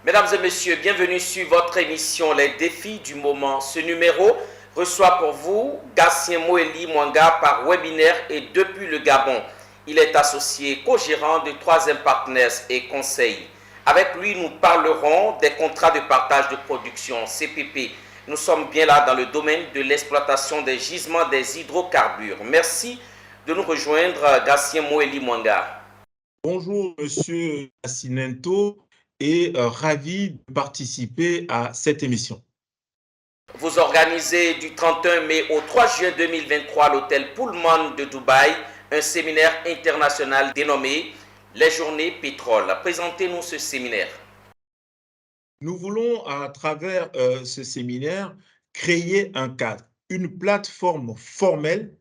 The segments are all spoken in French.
Mesdames et messieurs, bienvenue sur votre émission Les défis du moment. Ce numéro reçoit pour vous Gatien Moéli Mwanga par webinaire et depuis le Gabon. Il est associé co-gérant de Troisième Partners et Conseil. Avec lui, nous parlerons des contrats de partage de production, CPP. Nous sommes bien là dans le domaine de l'exploitation des gisements des hydrocarbures. Merci de nous rejoindre, Gatien Moéli Mwanga. Bonjour, Monsieur Nascimento, et ravi de participer à cette émission. Vous organisez du 31 mai au 3 juin 2023 à l'hôtel Pullman de Dubaï un séminaire international dénommé Les Journées Pétrole. Présentez-nous ce séminaire. Nous voulons, à travers ce séminaire, créer un cadre, une plateforme formelle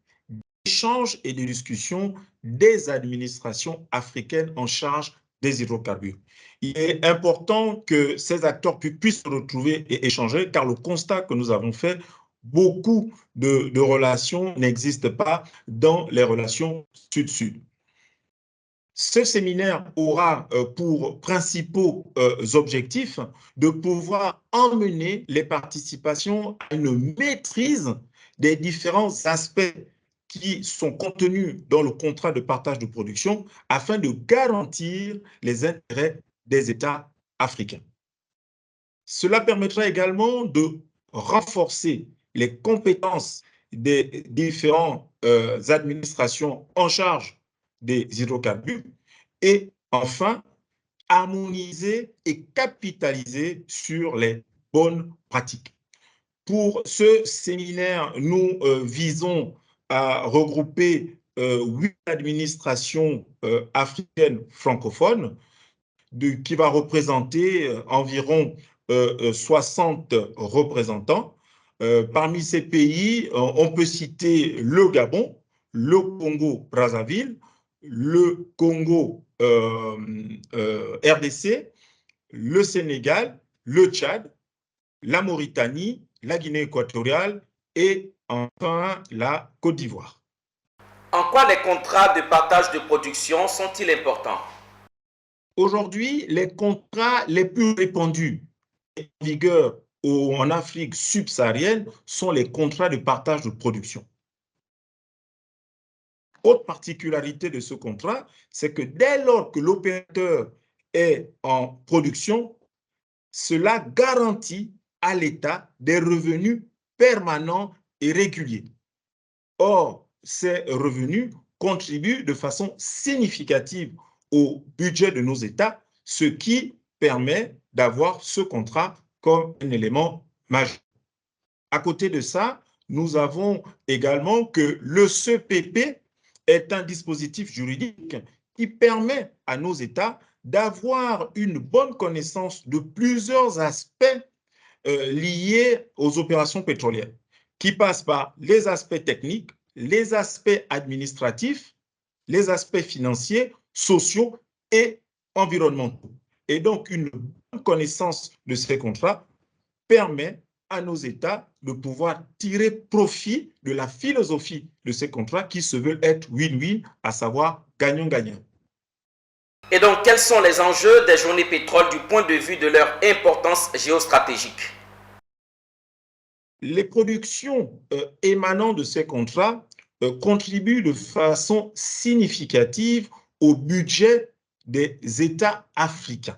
d'échange et de discussion des administrations africaines en charge des hydrocarbures. Il est important que ces acteurs puissent se retrouver et échanger, car le constat que nous avons fait, beaucoup de relations n'existent pas dans les relations sud-sud. Ce séminaire aura pour principaux objectifs de pouvoir emmener les participations à une maîtrise des différents aspects qui sont contenus dans le contrat de partage de production afin de garantir les intérêts des États africains. Cela permettra également de renforcer les compétences des différentes administrations en charge des hydrocarbures et enfin harmoniser et capitaliser sur les bonnes pratiques. Pour ce séminaire, nous visons à regrouper 8 administrations africaines francophones qui va représenter environ 60 représentants. Parmi ces pays, on peut citer le Gabon, le Congo-Brazzaville, le Congo RDC, le Sénégal, le Tchad, la Mauritanie, la Guinée équatoriale et enfin la Côte d'Ivoire. En quoi les contrats de partage de production sont-ils importants? Aujourd'hui, les contrats les plus répandus en vigueur en Afrique subsaharienne sont les contrats de partage de production. Autre particularité de ce contrat, c'est que dès lors que l'opérateur est en production, cela garantit à l'État des revenus permanents et réguliers. Or, ces revenus contribuent de façon significative au budget de nos États, ce qui permet d'avoir ce contrat comme un élément majeur. À côté de ça, nous avons également que le CPP est un dispositif juridique qui permet à nos États d'avoir une bonne connaissance de plusieurs aspects liés aux opérations pétrolières, qui passent par les aspects techniques, les aspects administratifs, les aspects financiers, sociaux et environnementaux. Et donc, une bonne connaissance de ces contrats permet à nos États de pouvoir tirer profit de la philosophie de ces contrats qui se veulent être win-win, à savoir gagnant-gagnant. Et donc, quels sont les enjeux des journées pétrole du point de vue de leur importance géostratégique? Les productions émanant de ces contrats contribuent de façon significative au budget des États africains.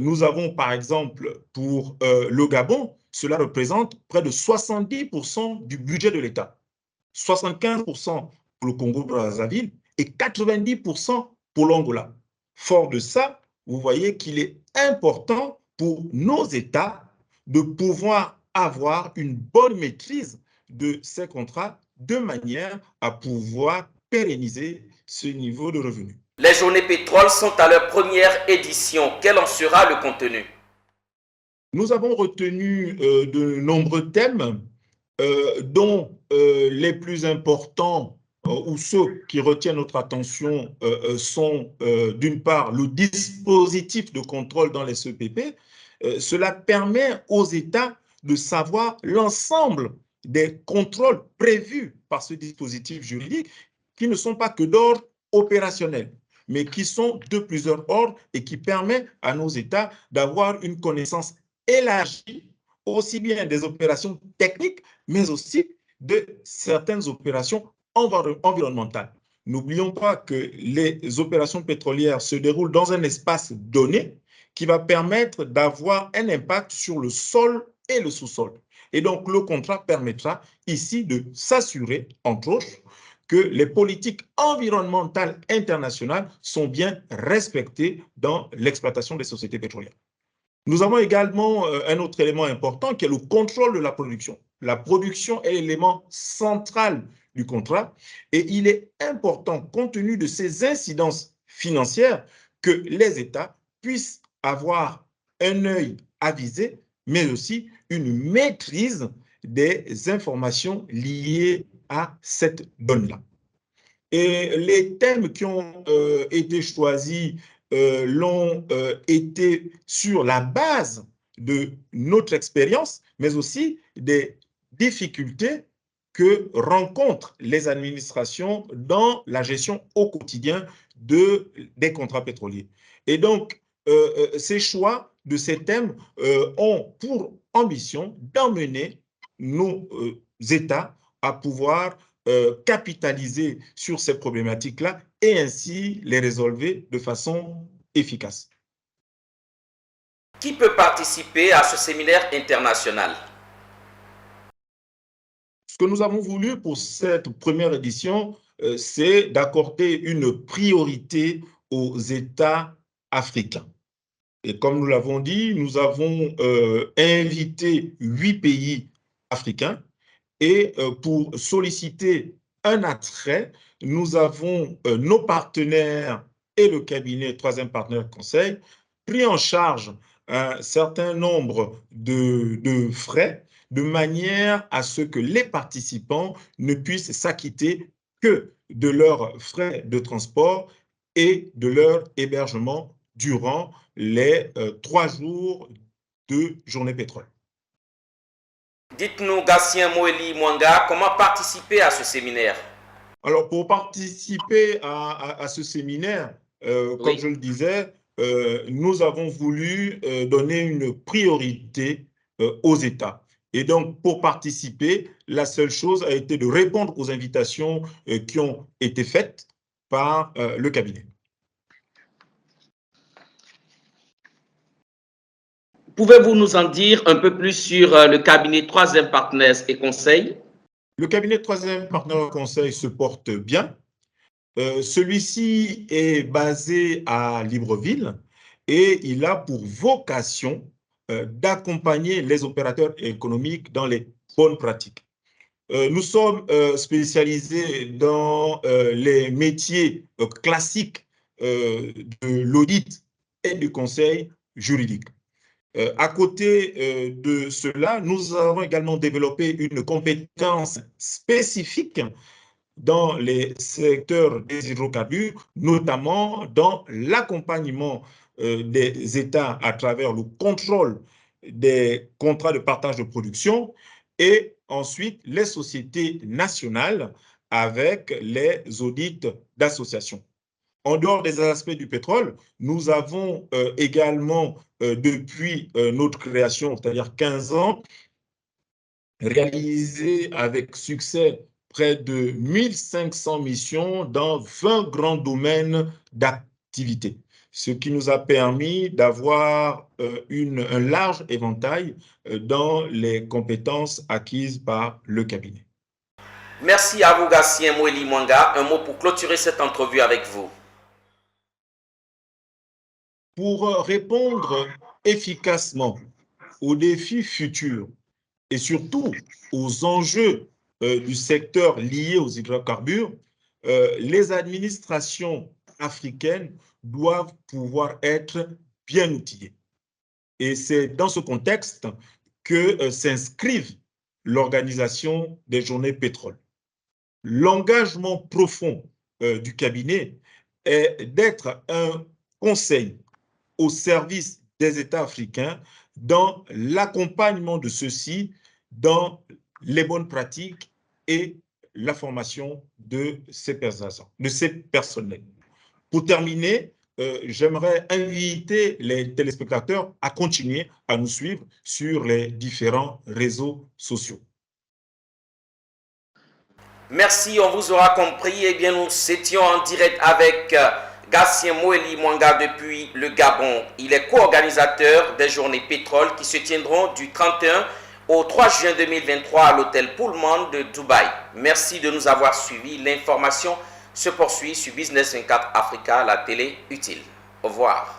Nous avons par exemple pour le Gabon, cela représente près de 70% du budget de l'État, 75% pour le Congo-Brazzaville et 90% pour l'Angola. Fort de ça, vous voyez qu'il est important pour nos États de pouvoir avoir une bonne maîtrise de ces contrats de manière à pouvoir pérenniser ce niveau de revenus. Les journées pétrole sont à leur première édition. Quel en sera le contenu? Nous avons retenu de nombreux thèmes, dont les plus importants ou ceux qui retiennent notre attention sont d'une part le dispositif de contrôle dans les CPP. Cela permet aux États de savoir l'ensemble des contrôles prévus par ce dispositif juridique qui ne sont pas que d'ordre opérationnel, mais qui sont de plusieurs ordres et qui permettent à nos États d'avoir une connaissance élargie, aussi bien des opérations techniques, mais aussi de certaines opérations environnementales. N'oublions pas que les opérations pétrolières se déroulent dans un espace donné qui va permettre d'avoir un impact sur le sol et le sous-sol. Et donc, le contrat permettra ici de s'assurer, entre autres, que les politiques environnementales internationales sont bien respectées dans l'exploitation des sociétés pétrolières. Nous avons également un autre élément important qui est le contrôle de la production. La production est l'élément central du contrat et il est important, compte tenu de ces incidences financières, que les États puissent avoir un œil avisé, mais aussi une maîtrise des informations liées à cette donne-là. Et les thèmes qui ont été choisis l'ont été sur la base de notre expérience, mais aussi des difficultés que rencontrent les administrations dans la gestion au quotidien des contrats pétroliers. Et donc, ces choix de ces thèmes ont pour ambition d'emmener nos États à pouvoir capitaliser sur ces problématiques-là et ainsi les résolver de façon efficace. Qui peut participer à ce séminaire international? Ce que nous avons voulu pour cette première édition, c'est d'accorder une priorité aux États africains. Et comme nous l'avons dit, nous avons invité 8 pays africains et pour solliciter un attrait, nous avons nos partenaires et le cabinet Troisième Partenaire Conseil pris en charge un certain nombre de frais de manière à ce que les participants ne puissent s'acquitter que de leurs frais de transport et de leur hébergement durant les 3 jours de journée pétrole. Dites-nous, Gatien Moéli Mwanga, comment participer à ce séminaire? Alors, pour participer à ce séminaire, comme Oui. je le disais, nous avons voulu donner une priorité aux États. Et donc, pour participer, la seule chose a été de répondre aux invitations qui ont été faites par le cabinet. Pouvez-vous nous en dire un peu plus sur le cabinet Troisième Partenaires et Conseil? Le cabinet Troisième Partenaire Conseil se porte bien. Celui-ci est basé à Libreville et il a pour vocation d'accompagner les opérateurs économiques dans les bonnes pratiques. Nous sommes spécialisés dans les métiers classiques de l'audit et du conseil juridique. À côté de cela, nous avons également développé une compétence spécifique dans les secteurs des hydrocarbures, notamment dans l'accompagnement des États à travers le contrôle des contrats de partage de production et ensuite les sociétés nationales avec les audits d'associations. En dehors des aspects du pétrole, nous avons également, depuis notre création, c'est-à-dire 15 ans, réalisé avec succès près de 1500 missions dans 20 grands domaines d'activité, ce qui nous a permis d'avoir un large éventail dans les compétences acquises par le cabinet. Merci à vous, Gatien Moéli Mwanga. Un mot pour clôturer cette entrevue avec vous. Pour répondre efficacement aux défis futurs et surtout aux enjeux du secteur lié aux hydrocarbures, les administrations africaines doivent pouvoir être bien outillées. Et c'est dans ce contexte que s'inscrivent l'organisation des journées pétrole. L'engagement profond du cabinet est d'être un conseil au service des États africains dans l'accompagnement de ceux-ci dans les bonnes pratiques et la formation de ces personnels. Pour terminer, j'aimerais inviter les téléspectateurs à continuer à nous suivre sur les différents réseaux sociaux. Merci, on vous aura compris. Eh bien, nous étions en direct avec Gatien Moeli Mwanga depuis le Gabon. Il est co-organisateur des journées pétrole qui se tiendront du 31 au 3 juin 2023 à l'hôtel Pullman de Dubaï. Merci de nous avoir suivis. L'information se poursuit sur Business 24 Africa, la télé utile. Au revoir.